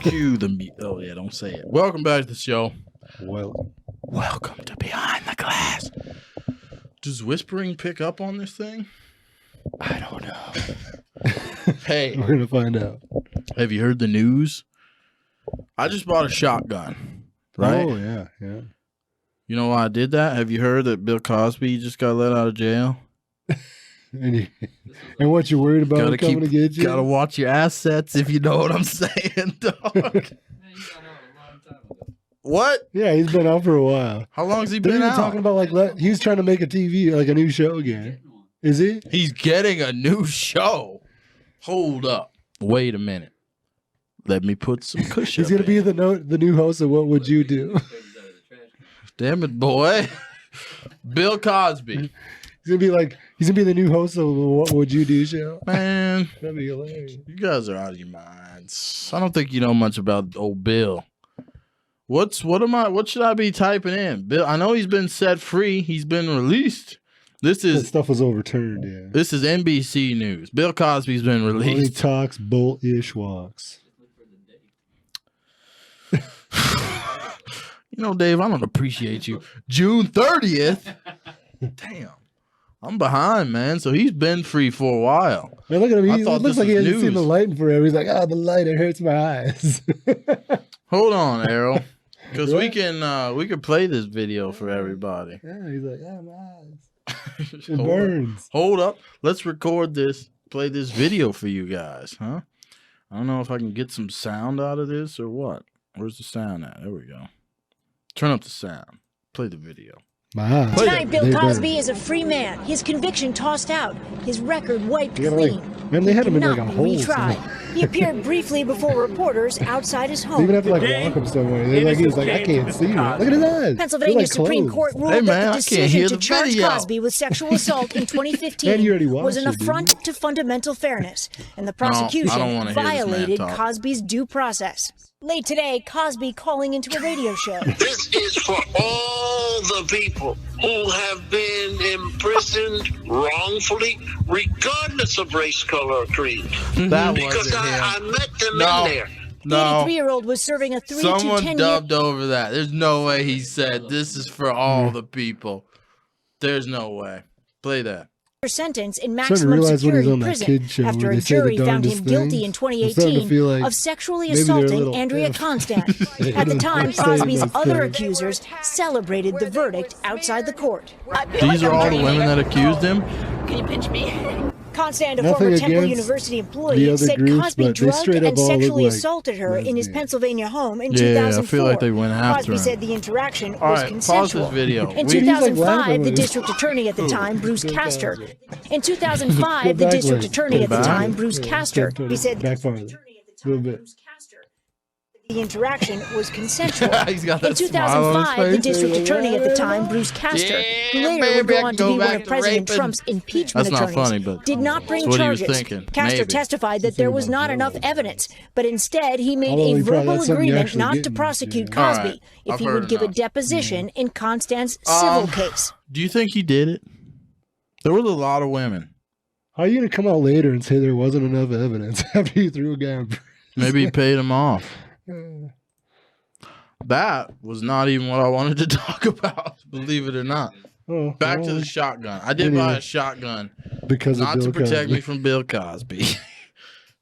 Cue the oh yeah, don't say it. Welcome back to the show. Welcome to Behind the Glass. Does whispering pick up on this thing? I don't know. Hey, we're gonna find out. Have you heard the news? I just bought a shotgun. Right? Oh yeah. You know why I did that? Have you heard that Bill Cosby just got let out of jail? And what you're worried about coming to get you? Gotta watch your assets, if you know what I'm saying, dog. What? Yeah, he's been out for a while. How long has he been out? Talking about he's trying to make a TV, like a new show again. Is he? He's getting a new show. Hold up. Wait a minute. Let me put some cushion. He's gonna be the new host of What Would You Do? Damn it, boy. Bill Cosby. He's gonna be the new host of the What Would You Do show. Man, that'd be hilarious. You guys are out of your minds. I don't think you know much about old Bill. What should I be typing in? Bill, I know he's been set free. He's been released. That stuff was overturned, yeah. This is NBC News. Bill Cosby's been released. He talks, bullish walks. You know, Dave, I don't appreciate you. June 30th? Damn. I'm behind, man. So he's been free for a while. Man, look at him. He looks like he hasn't seen the light in forever. He's like, the light, it hurts my eyes. Hold on, Errol. Because we can play this video for everybody. Yeah, he's like, my eyes. It burns. Hold up. Let's record this, play this video for you guys, huh? I don't know if I can get some sound out of this or what. Where's the sound at? There we go. Turn up the sound. Play the video. Tonight, Bill Cosby is a free man. His conviction tossed out. His record wiped clean. Man, they had him in like a hole. He appeared briefly before reporters outside his home. They even have to walk him somewhere. He was like, I can't see you. Look at his eyes. Pennsylvania Supreme Court ruled that the decision to charge Cosby with sexual assault in 2015 was an affront to fundamental fairness, and the prosecution violated Cosby's due process. Late today, Cosby calling into a radio show. This is for all the people who have been imprisoned wrongfully, regardless of race, color, or creed. Because I met them in there. The 83-year-old was serving a 3 to 10 year... Someone dubbed over that. There's no way he said, this is for all the people. There's no way. Play that. Sentence in maximum security prison after a jury found him guilty in 2018 of sexually assaulting Andrea Constant. At the time, Cosby's other accusers celebrated the verdict outside the court. These are all the women that accused him? Can you pinch me? Constant, a former Temple University employee, said Cosby drugged and sexually assaulted her in his Pennsylvania home in 2004. I feel like they went after Cosby said the interaction was consensual. Pause this video. In 2005, the district attorney at the time, Bruce Castor. In 2005, the district attorney at the time, Bruce Castor, he said the interaction was consensual. He's got that in 2005, the district attorney at the time, Bruce Castor, who later would go on to be one of President Trump's impeachment attorneys, did not bring charges. Castor testified that there was not enough evidence, but instead he made a verbal agreement not to prosecute Cosby if he would give a deposition in Constant's civil case. Do you think he did it? There was a lot of women. How are you going to come out later and say there wasn't enough evidence after you threw a guy in prison? Maybe he paid him off. That was not even what I wanted to talk about, believe it or not. Back to the shotgun. I did buy a shotgun because not to protect me from Bill Cosby.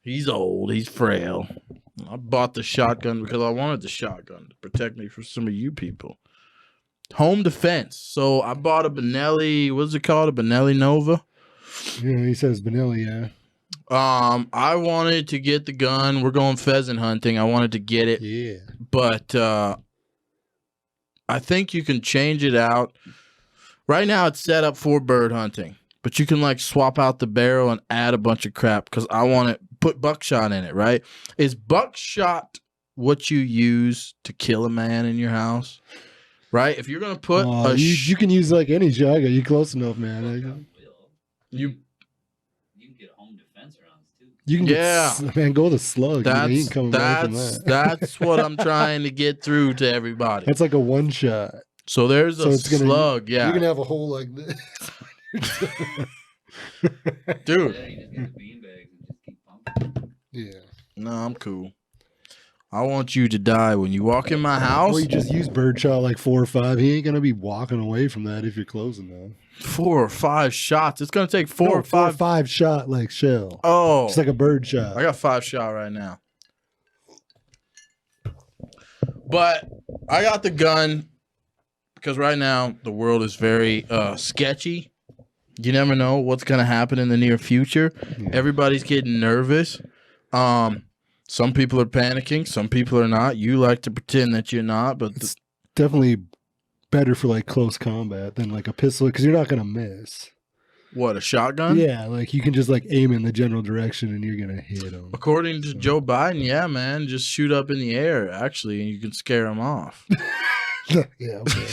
He's old. He's frail. I bought the shotgun because I wanted the shotgun to protect me from some of you people. Home defense. So I bought a Benelli. What's it called? A Benelli Nova. Yeah, he says Benelli. Yeah. I wanted to get the gun. We're going pheasant hunting. I wanted to get it. Yeah. But I think you can change it out. Right now it's set up for bird hunting. But you can like swap out the barrel and add a bunch of crap because I want to put buckshot in it, right? Is buckshot what you use to kill a man in your house? Right? If you're going to put you can use like any shotgun. You close enough, man. You can get home defense rounds too. You can get, man, go the slug. That's what I'm trying to get through to everybody. That's like a one shot. So there's a slug, yeah. You're going to have a hole like this. Dude. Yeah. No, I'm cool. I want you to die when you walk in my house. Well, you just use birdshot like 4 or 5. He ain't gonna be walking away from that if you're closing that. 4 or 5 shots. It's gonna take 4 or 5. 5 shot like shell. Oh, it's like a bird shot. I got 5 shot right now. But I got the gun because right now the world is very sketchy. You never know what's gonna happen in the near future. Yeah. Everybody's getting nervous. Some people are panicking. Some people are not. You like to pretend that you're not, but it's definitely better for like close combat than like a pistol because you're not gonna miss. What, a shotgun? Yeah, like you can just like aim in the general direction and you're gonna hit them. According to Joe Biden, yeah, man, just shoot up in the air actually, and you can scare them off. Yeah. Okay.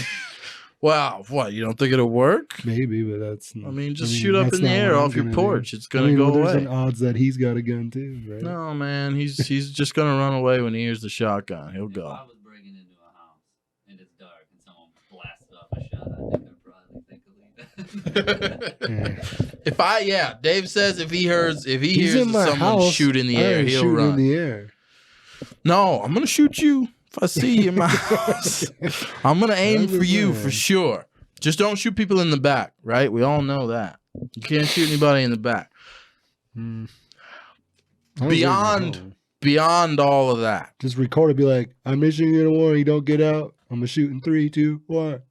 Wow, what? You don't think it'll work? Maybe, but that's. I mean, just shoot up in the air off your porch. It's gonna go away. There's an odds that he's got a gun too, right? No, man, he's just gonna run away when he hears the shotgun. He'll go. If I was breaking into a house and it's dark and someone blasts off a shot, I think they'd probably think of leaving. Dave says if he hears someone house, shoot in the air, he'll run. In the air. No, I'm gonna shoot you. If I see you in my house, I'm going to aim for you for sure. Just don't shoot people in the back, right? We all know that. You can't shoot anybody in the back. Beyond all of that. Just record it, be like, I'm issuing you a warning, you don't get out. I'm going to shoot in 3, 2, 1.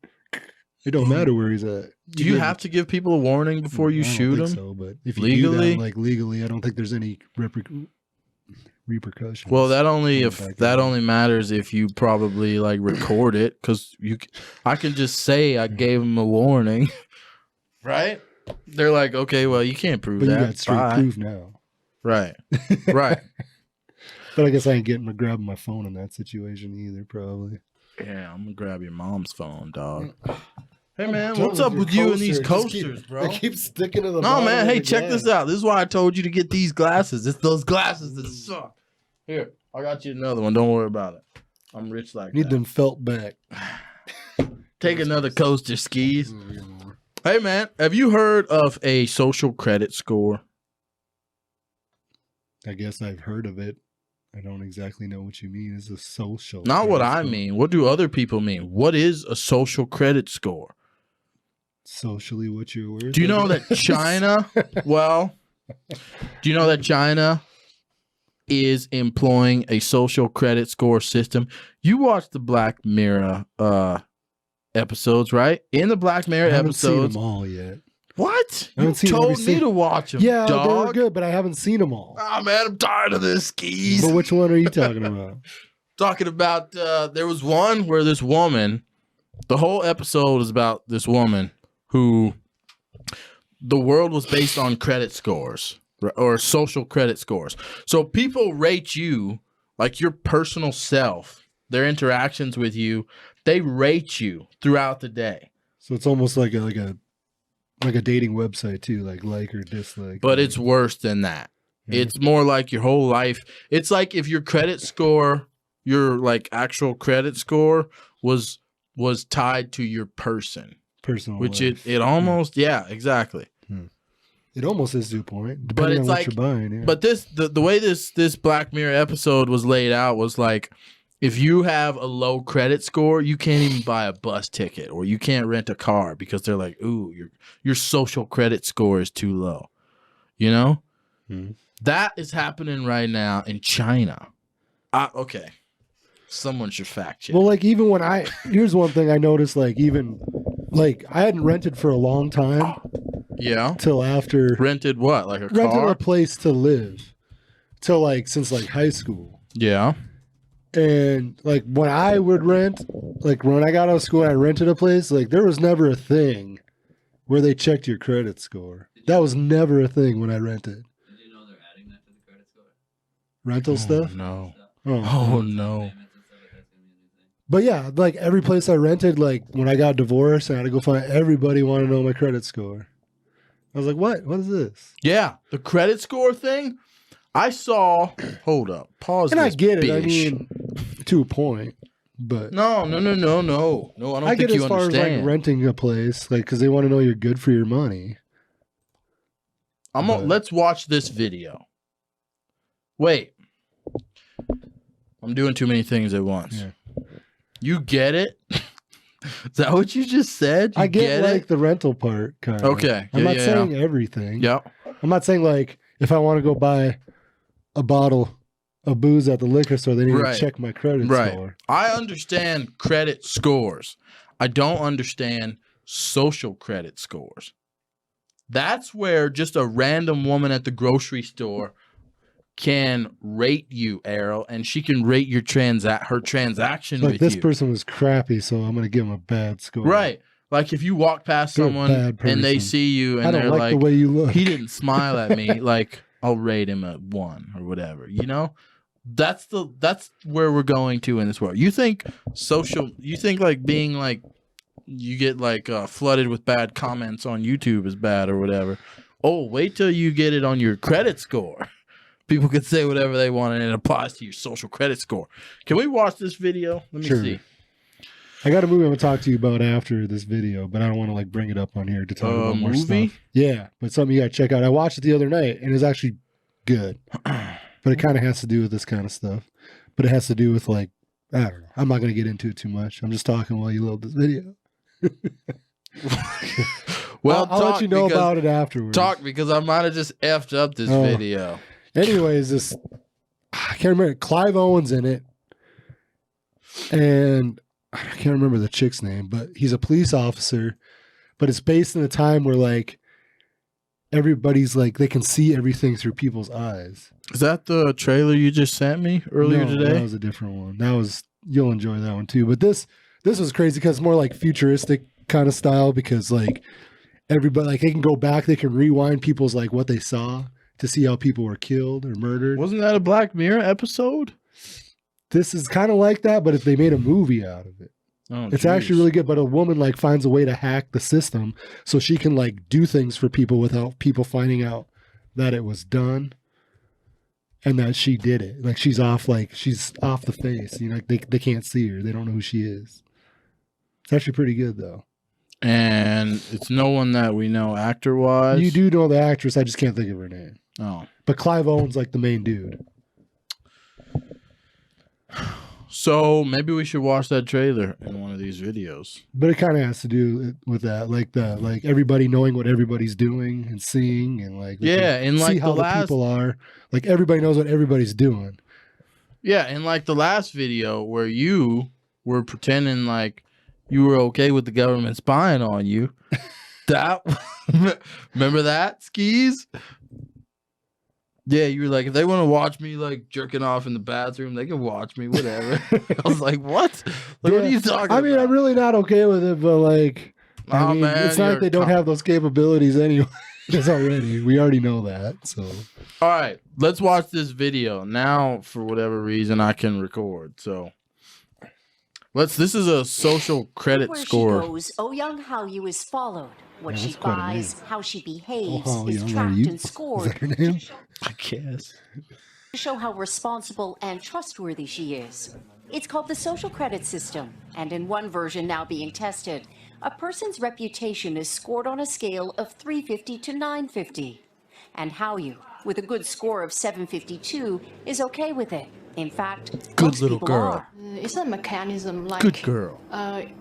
It don't matter where he's at. Do you have to give people a warning before you shoot them? So, but if you legally do that, like legally, I don't think there's any repercussions. Well, that only matters if you probably like record it, because I can just say I gave him a warning, right? They're like, okay, well, you can't prove that. You got straight proof now, right? But I guess I ain't grabbing my phone in that situation either, probably. Yeah, I'm gonna grab your mom's phone, dog. Hey man, what's up with you and these coasters, bro? I keep sticking to the No, man. Hey, check this out. This is why I told you to get these glasses. It's those glasses that suck. Here, I got you another one. Don't worry about it. I'm rich like that. Need them felt back. Take another coaster, skis. Hey man, have you heard of a social credit score? I guess I've heard of it. I don't exactly know what you mean. It's a social. Not what I mean. What do other people mean? What is a social credit score? Socially, what's your word? Do you know that China? Well, do you know that China is employing a social credit score system? You watched the Black Mirror episodes, right? In the Black Mirror episodes, I haven't seen them all yet. What? You told me to watch them. Yeah, dog. They were good, but I haven't seen them all. Oh man, I'm tired of this, skis. But which one are you talking about? Talking about there was one where this woman. The whole episode is about this woman who the world was based on credit scores or social credit scores. So people rate you, like your personal self, their interactions with you, they rate you throughout the day. So it's almost like a dating website too, like or dislike. But it's worse than that. Mm-hmm. It's more like your whole life. It's like if your credit score, your like actual credit score was tied to your personal which life. it almost exactly. It almost is to a point, depending on what you're buying. Yeah. But the way this Black Mirror episode was laid out was like, if you have a low credit score, you can't even buy a bus ticket or you can't rent a car because they're like, ooh, your social credit score is too low. You know? Mm-hmm. That is happening right now in China. Okay. Someone should fact check. Well, like even when here's one thing I noticed, like even like I hadn't rented for a long time. Yeah. Till after. Rented what? Like a car? Rented a place to live. Till like since like high school. Yeah. And like when I would rent, like when I got out of school and I rented a place, like there was never a thing where they checked your credit score. That was never a thing when I rented. Did you know they're adding that to the credit score? Rental stuff? No. Oh no. But yeah, like every place I rented, like when I got divorced, I had to go find everybody wanted to know my credit score. I was like, what? What is this? Yeah, the credit score thing. I saw. Hold up. Pause. And I get it. I mean, to a point, but no. I don't think get you as far understand. as like renting a place, like because they want to know you're good for your money. Let's watch this video. Wait. I'm doing too many things at once. Yeah. You get it? Is that what you just said? I get like it? the rental part kind of. Okay. I'm not saying everything. Yeah. I'm not saying like if I want to go buy a bottle of booze at the liquor store, they need to check my credit score. I understand credit scores. I don't understand social credit scores. That's where just a random woman at the grocery store can rate you, Errol, and she can rate your her transaction like with this you. person was crappy, so I'm going to give him a bad score. Right. Like if you walk past someone and they see you and they're like, the way you look. He didn't smile at me, like I'll rate him a 1 or whatever, you know? That's where we're going to in this world. You think like being like you get like flooded with bad comments on YouTube is bad or whatever. Oh, wait till you get it on your credit score. People can say whatever they want and it applies to your social credit score. Can we watch this video? Let me see. I got a movie I'm going to talk to you about after this video, but I don't want to like bring it up on here to talk about more stuff. Yeah, but something you got to check out. I watched it the other night and it's actually good. But it kind of has to do with this kind of stuff. But it has to do with like, I don't know. I'm not going to get into it too much. I'm just talking while you load this video. Well, I'll let you know about it afterwards. Talk because I might have just effed up this video. Anyways, I can't remember. Clive Owen's in it. And I can't remember the chick's name, but he's a police officer. But it's based in a time where like everybody's like they can see everything through people's eyes. Is that the trailer you just sent me earlier today? That was a different one. You'll enjoy that one too. But this was crazy because it's more like futuristic kind of style because like everybody like they can go back, they can rewind people's like what they saw to see how people were killed or murdered. Wasn't that a Black Mirror episode? This is kind of like that, but if they made a movie out of it. It's actually really good, but a woman like finds a way to hack the system so she can like do things for people without people finding out that it was done and that she did it. Like she's off the face. You know, like they can't see her. They don't know who she is. It's actually pretty good though. And it's no one that we know actor wise. You do know the actress, I just can't think of her name. Oh. But Clive Owen's like the main dude. So maybe we should watch that trailer in one of these videos. But it kind of has to do with that, like everybody knowing what everybody's doing and seeing, and like and like see how the people are. Like everybody knows what everybody's doing. Yeah, and like the last video where you were pretending like you were okay with the government spying on you. Remember that, Skis? Yeah, you were like, if they want to watch me like jerking off in the bathroom, they can watch me, whatever. I was like, what? Like, what are you talking about? I mean, I'm really not okay with it, but like, I mean, it's not like they don't have those capabilities anyway. We already know that. So, all right, let's watch this video now. For whatever reason, I can record. So, this is a social credit score. She goes, Oh Young Hallyu is followed. What she buys, how she behaves is tracked and scored. Is that her name? I guess. To show how responsible and trustworthy she is. It's called the social credit system, and in one version now being tested, a person's reputation is scored on a scale of 350 to 950. And Hallyu, with a good score of 752, is okay with it. In fact, good little girl. It's a mechanism like good girl.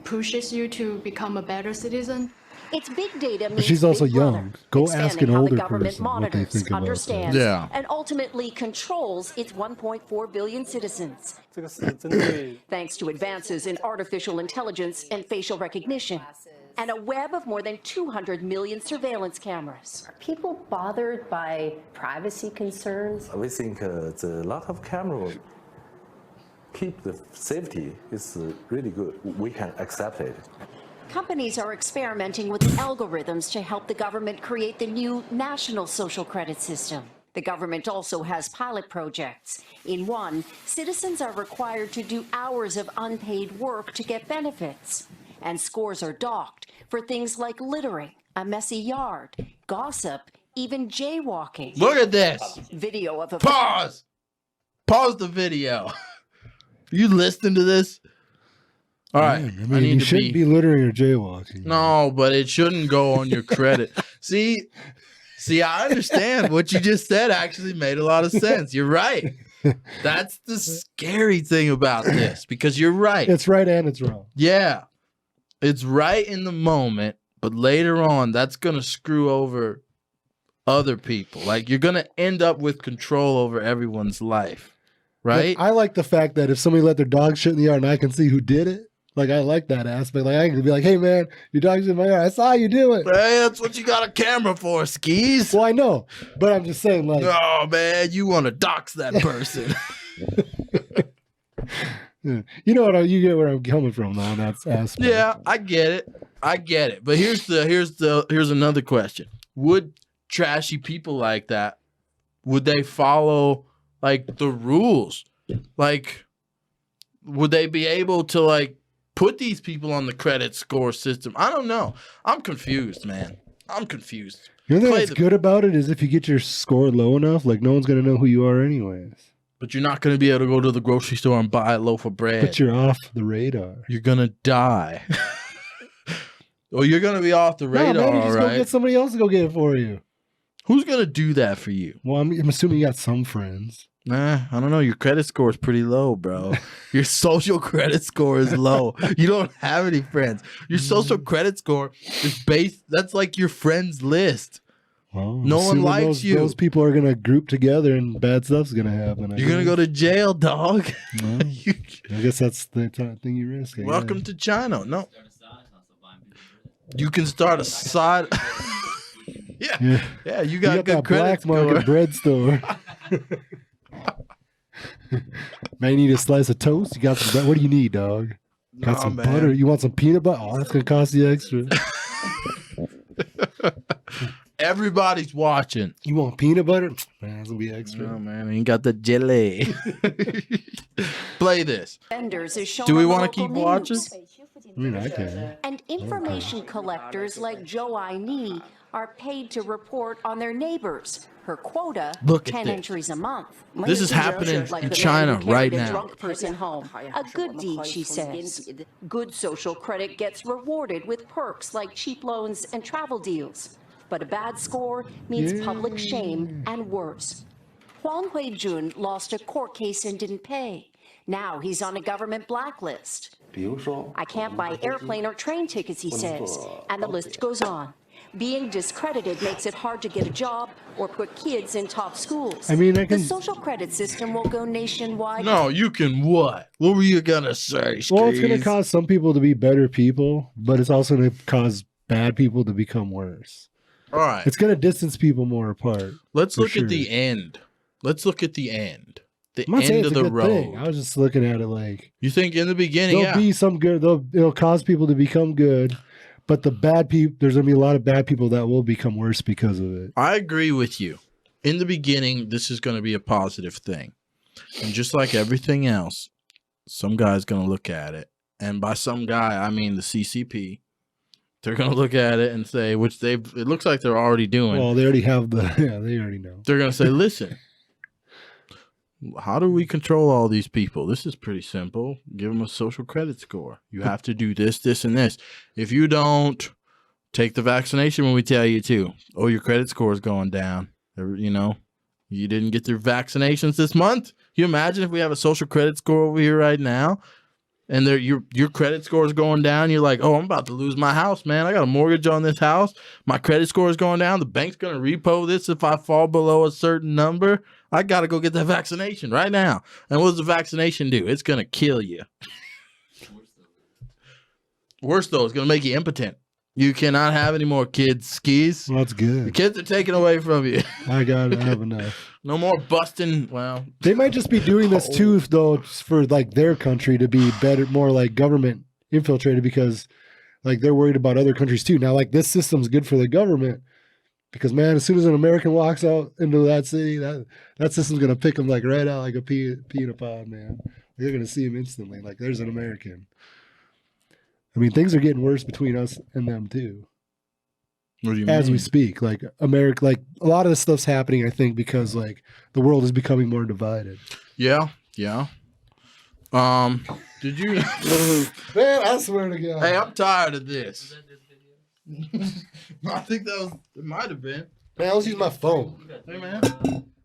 Pushes you to become a better citizen. It's big data. But she's also young. Go ask an older person what they think about understands, yeah. And ultimately controls its 1.4 billion citizens. Thanks to advances in artificial intelligence and facial recognition, and a web of more than 200 million surveillance cameras. Are people bothered by privacy concerns? We think the lot of cameras keep the safety is really good. We can accept it. Companies are experimenting with algorithms to help the government create the new national social credit system. The government also has pilot projects. In one, citizens are required to do hours of unpaid work to get benefits. And scores are docked for things like littering, a messy yard, gossip, even jaywalking. Look at this. Video of a... Pause the video. You listening to this? All right. I mean, you shouldn't be littering or jaywalking. No, but it shouldn't go on your credit. See, I understand what you just said actually made a lot of sense. You're right. That's the scary thing about this, because you're right. It's right and it's wrong. Yeah. It's right in the moment, but later on, that's going to screw over other people. Like, you're going to end up with control over everyone's life, right? Like, I like the fact that if somebody let their dog shit in the yard and I can see who did it, like, I like that aspect. Like, I can be like, hey, man, your dog's in my yard. I saw you do it. Hey, that's what you got a camera for, Skis. Well, I know, but I'm just saying, like... Oh, man, you want to dox that person. You know what? You get where I'm coming from, though, on that aspect. Yeah, I get it. But here's another question. Would trashy people like that, would they follow, like, the rules? Like, would they be able to, like, put these people on the credit score system? I don't know. I'm confused, man. I'm confused. You know what's good about it is if you get your score low enough, like, no one's going to know who you are anyways. But you're not going to be able to go to the grocery store and buy a loaf of bread. But you're off the radar. You're going to die. Well, you're going to be off the radar, no, man, you just right? go get somebody else to go get it for you. Who's going to do that for you? Well, I'm assuming you got some friends. Nah, I don't know. Your credit score is pretty low, bro. Your social credit score is low. You don't have any friends. Your social credit score is based, that's like your friends list. Well, no one likes you. Those people are going to group together and bad stuff's going to happen. You're going to go to jail, dog. Well, I guess that's the thing you risk. Welcome to China. No. You can start a side. Yeah, you got good that credit black market bread store. Man, you need a slice of toast? You got some bread? What do you need, dog? Got some butter? You want some peanut butter? Oh, that's going to cost you extra. Everybody's watching. You want peanut butter? Man, that's going to be extra. No, man, I ain't got the jelly. Play this. Do we want to keep watching? I mean, I can. And information collectors like Joe Aini are paid to report on their neighbors. Her quota, 10 entries a month. This is happening in China right now. Drunk person home. A good deed, she says. Good social credit gets rewarded with perks like cheap loans and travel deals. But a bad score means public shame and worse. Huang Huijun lost a court case and didn't pay. Now he's on a government blacklist. I can't buy airplane or train tickets, he says, and the list goes on. Being discredited makes it hard to get a job or put kids in top schools. I mean, the social credit system will go nationwide. No, you can what? What were you going to say, Steve? Well, it's going to cause some people to be better people, but it's also going to cause bad people to become worse. All right. It's going to distance people more apart. Let's look at the end. Let's look at the end. The I'm not saying end it's of a the good road. thing. I was just looking at it like... You think in the beginning, there'll be some good... It'll cause people to become good, but the bad people... There's going to be a lot of bad people that will become worse because of it. I agree with you. In the beginning, this is going to be a positive thing. And just like everything else, some guy's going to look at it. And by some guy, I mean the CCP. They're going to look at it and say, which it looks like they're already doing. Well, they already have they already know. They're going to say, listen, how do we control all these people? This is pretty simple. Give them a social credit score. You have to do this, this, and this. If you don't, take the vaccination when we tell you to. Oh, your credit score is going down. You know, you didn't get your vaccinations this month. Can you imagine if we have a social credit score over here right now? And your credit score is going down. You're like, oh, I'm about to lose my house, man. I got a mortgage on this house. My credit score is going down. The bank's going to repo this if I fall below a certain number. I got to go get that vaccination right now. And what does the vaccination do? It's going to kill you. Worse, though, it's going to make you impotent. You cannot have any more kids, Skis. Well, that's good. The kids are taken away from you. I have enough. No more busting. Well, they might just be doing this too, though, for like their country to be better, more like government infiltrated, because like they're worried about other countries too. Now, like this system's good for the government because, man, as soon as an American walks out into that city, that system's gonna pick them like right out like a pea in a pod, man. They're gonna see him instantly. Like there's an American. I mean, things are getting worse between us and them too. What do you as mean? we speak, like America, like a lot of this stuff's happening, I think, because like the world is becoming more divided. Yeah. Did you? Man, I swear to God. Hey, I'm tired of this. I think it might have been. Man, let's use my phone. Hey, man.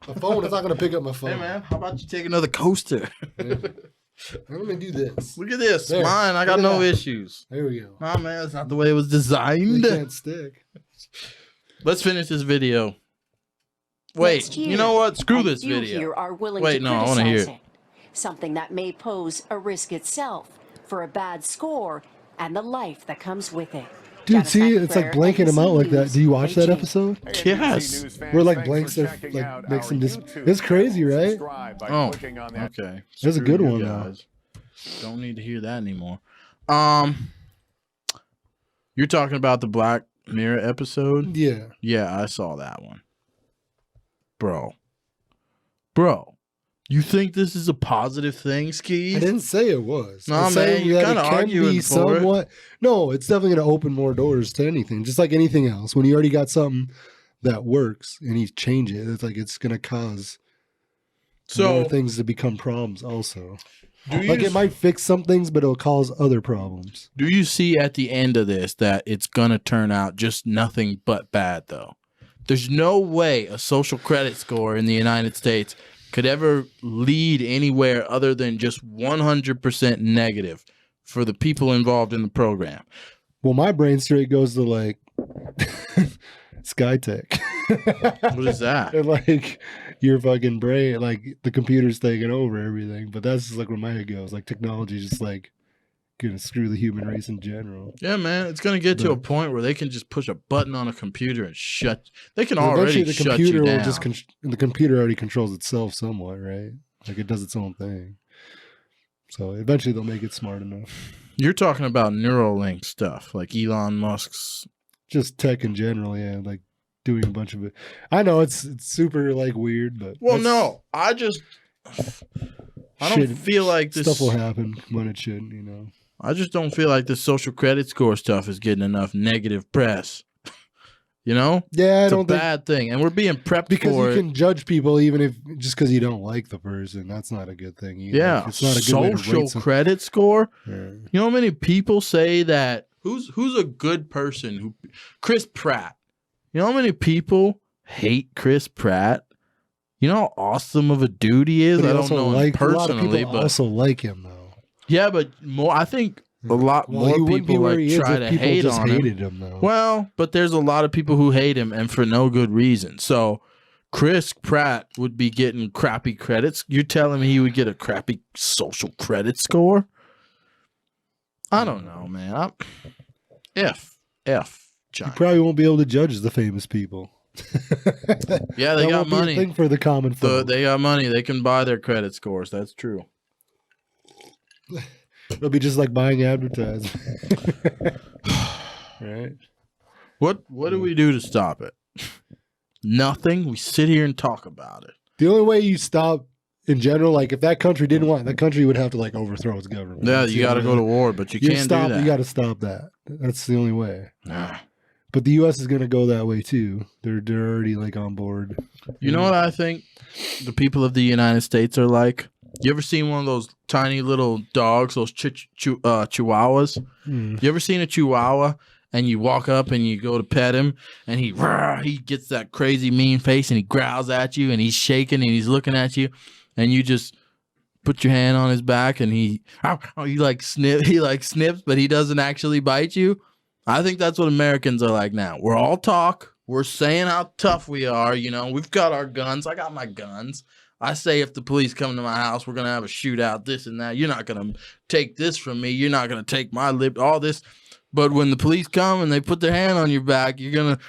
My phone is not going to pick up my phone. Hey, man, how about you take another coaster? Let me do this. Look at this. There. Mine. I got no issues. There we go. Nah, man, that's not the way it was designed. It can't stick. Let's finish this video. Wait, you know what? Screw this video. Here are willing Wait, to no, I want to hear it. Something that may pose a risk itself for a bad score and the life that comes with it. Dude, see, it's like blanking him out like that. Do you watch that episode? Yes. Where like blanks their like makes them just. It's crazy, right? Oh, okay. That's a good one, though. Don't need to hear that anymore. You're talking about the Black Mirror episode? Yeah. Yeah, I saw that one. Bro, you think this is a positive thing, Skis? I didn't say it was. No, man, you're kind of arguing for it. No, it's definitely going to open more doors to anything, just like anything else. When you already got something that works and you change it, it's like it's going to cause more things to become problems also. Like it might fix some things, but it'll cause other problems. Do you see at the end of this that it's going to turn out just nothing but bad, though? There's no way a social credit score in the United States could ever lead anywhere other than just 100% negative for the people involved in the program. Well, my brain straight goes to like Skytech. What is that? And like your fucking brain, like the computer's taking over everything. But that's just like where my head goes. Like technology just like gonna screw the human race in general. Yeah, man, it's gonna get to a point where they can just push a button on a computer and shut. They can already the shut computer you down. will just the computer already controls itself somewhat, right? Like it does its own thing. So eventually they'll make it smart enough. You're talking about Neuralink stuff, like Elon Musk's. Just tech in general, yeah, like doing a bunch of it. I know it's super like weird, but no, I don't feel like this stuff will happen when it shouldn't, you know. I just don't feel like the social credit score stuff is getting enough negative press. You know? Yeah, it's a bad thing, and we're being prepped because for you can judge people even if just because you don't like the person. That's not a good thing either. Yeah, it's not a good way to rate social credit score. Yeah. You know how many people say that? Who's a good person? Chris Pratt. You know how many people hate Chris Pratt? You know how awesome of a dude he is. I don't know him personally, but also like him though. Yeah, but I think a lot more people like try to hate on him. Though. Well, but there's a lot of people who hate him and for no good reason. So Chris Pratt would be getting crappy credits. You're telling me he would get a crappy social credit score? I don't know, man. F. You probably won't be able to judge the famous people. Yeah, they got money. Thing for the common folk. They got money. They can buy their credit scores. That's true. It'll be just like buying advertising. Right? What do we do to stop it? Nothing. We sit here and talk about it. The only way you stop in general, like if that country didn't want it, that country would have to like overthrow its government. Yeah, you got to go to war, but you can't do that. You got to stop that. That's the only way. But the U.S. is going to go that way too. They're already like on board. You know what I think the people of the United States are like? You ever seen one of those tiny little dogs, those chihuahuas? You ever seen a chihuahua and you walk up and you go to pet him and he gets that crazy mean face and he growls at you and he's shaking and he's looking at you and you just put your hand on his back and he snips, but he doesn't actually bite you? I think that's what Americans are like now. We're all talk. We're saying how tough we are. You know, we've got our guns. I got my guns. I say if the police come to my house, we're going to have a shootout, this and that. You're not going to take this from me. You're not going to take my all this. But when the police come and they put their hand on your back, you're going to,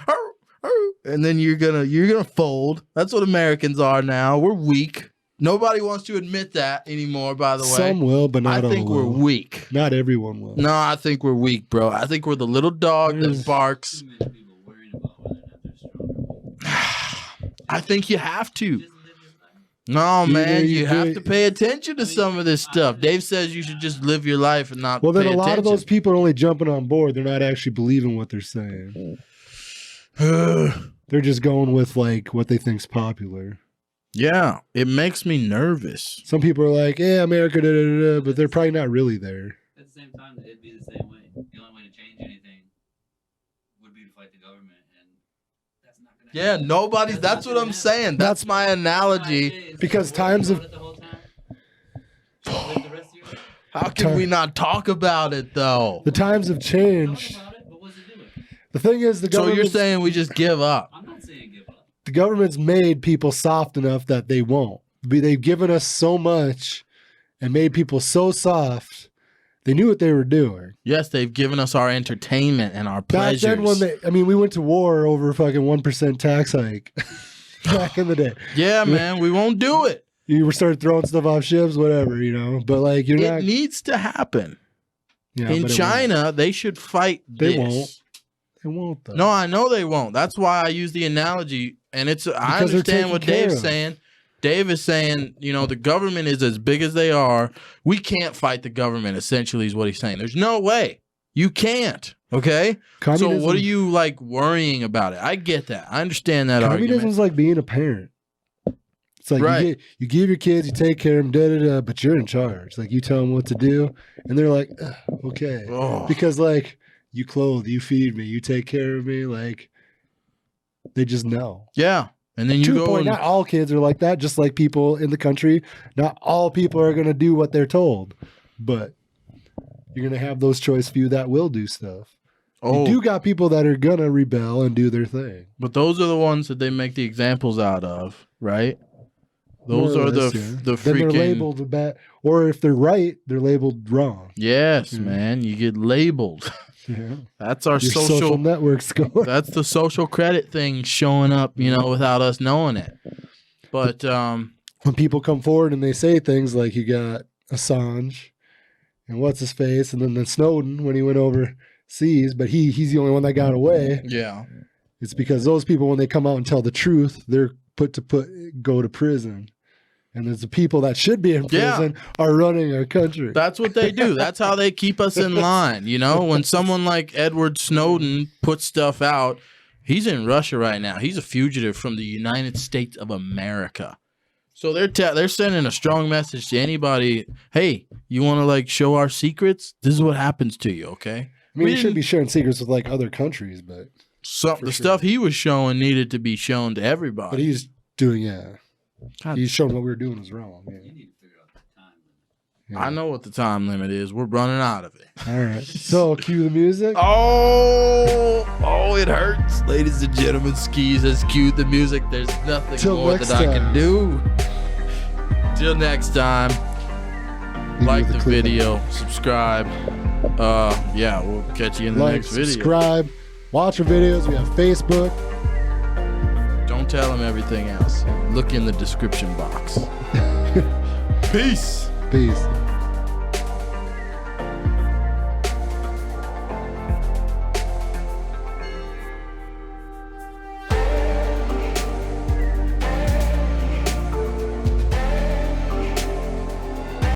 and then you're going to fold. That's what Americans are now. We're weak. Nobody wants to admit that anymore, by the way. Some will, but not all. I think we're weak. Not everyone will. No, I think we're weak, bro. I think we're the little dog that barks. I think you have to. No, man, you have to pay attention to some of this stuff. Dave says you should just live your life and not pay attention. Well, then a lot of those people are only jumping on board. They're not actually believing what they're saying. They're just going with like what they think's popular. Yeah, it makes me nervous. Some people are like, yeah, America, da, da, da, da, but they're probably not really there. At the same time, it'd be the same way. The only way to change anything would be to fight the government, and that's not Yeah, nobody's. That's what I'm saying. That's my analogy. Because times of. How can we not talk about it though? The times have changed. The thing is, the government. So you're saying we just give up? I'm not saying give up. The government's made people soft enough that they won't. They've given us so much and made people so soft. They knew what they were doing. Yes, they've given us our entertainment and our pleasures. Back then, when we went to war over a fucking 1% tax hike back in the day. Yeah, man, we won't do it. You started throwing stuff off ships, whatever, you know. But like, it needs to happen. Yeah, in China, they should fight this. They won't. They won't, though. No, I know they won't. That's why I use the analogy, and I understand what Dave's saying. Dave is saying, you know, the government is as big as they are. We can't fight the government, essentially, is what he's saying. There's no way. You can't. Okay? Communism, so what are you, like, worrying about it? I get that. I understand that argument. Communism's like being a parent. It's like you give your kids, you take care of them, but you're in charge. Like, you tell them what to do, and they're like, okay. Oh. Because, like, you clothe, you feed me, you take care of me. Like, they just know. Yeah. And then you go and... Not all kids are like that, just like people in the country. Not all people are going to do what they're told. But you're going to have those choice few that will do stuff. Oh. You do got people that are going to rebel and do their thing. But those are the ones that they make the examples out of, right? Those are the freaking... Then they're labeled bad. Or if they're right, they're labeled wrong. Yes, man. You get labeled. Yeah. That's our social network score. That's the social credit thing showing up, you know, without us knowing it. But when people come forward and they say things like you got Assange and what's his face, and then Snowden when he went overseas, but he's the only one that got away. Yeah. It's because those people, when they come out and tell the truth, they're go to prison. And there's the people that should be in prison are running our country. That's what they do. That's how they keep us in line. You know, when someone like Edward Snowden puts stuff out, he's in Russia right now. He's a fugitive from the United States of America. So they're sending a strong message to anybody. Hey, you want to like show our secrets? This is what happens to you. Okay. I mean, you shouldn't be sharing secrets with like other countries, but stuff he was showing needed to be shown to everybody. But he's doing he's showing what we were doing was wrong. Yeah. I know what the time limit is. We're running out of it. All right. So cue the music. Oh, it hurts. Ladies and gentlemen, Skis has cued the music. There's nothing more that I can do. Till next time. Like the video. Subscribe. Yeah, we'll catch you in the next video. Subscribe. Watch our videos. We have Facebook. Don't tell them everything else. Look in the description box. Peace. Peace.